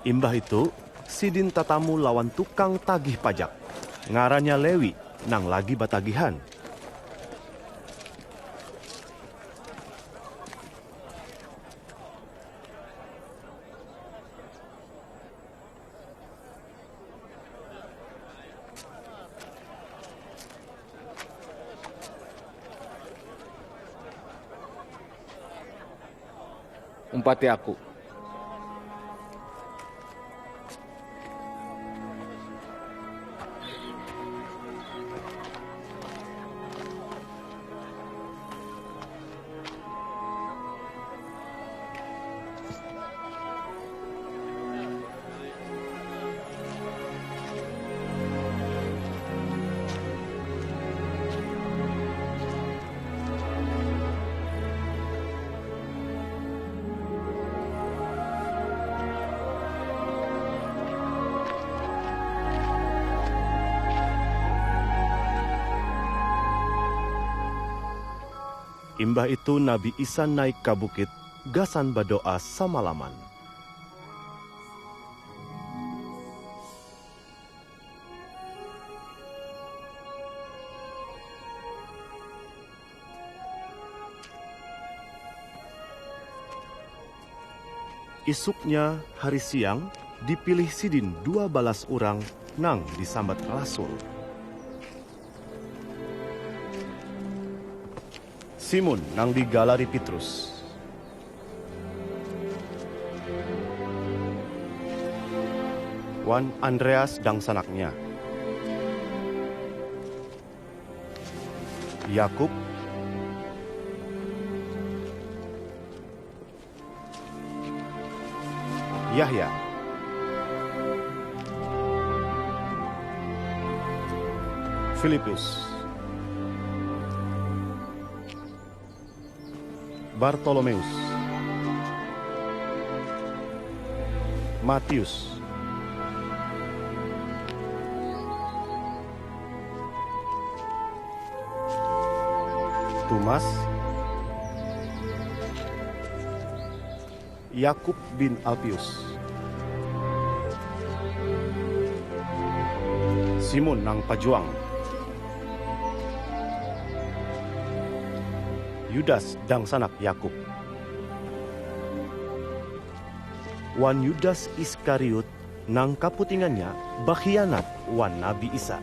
Imbah itu, sidin tatamu lawan tukang tagih pajak. Ngarannya Lewi, nang lagi batagihan. Umpati aku. Imbah itu Nabi Isa naik ke bukit, gasan berdoa samalaman. Isuknya hari siang, dipilih sidin 12 orang nang disambat rasul. Simon nang digalari Petrus. Wan Andreas dang sanaknya. Yakub, Yahya, Filipus, Bartolomeus, Matius, Thomas, Yakub bin Alpius, Simon nang pajuang, Yudas dang sanak Yakub, wan Yudas Iskariot nang kaputingannya bakhianat wan Nabi Isa.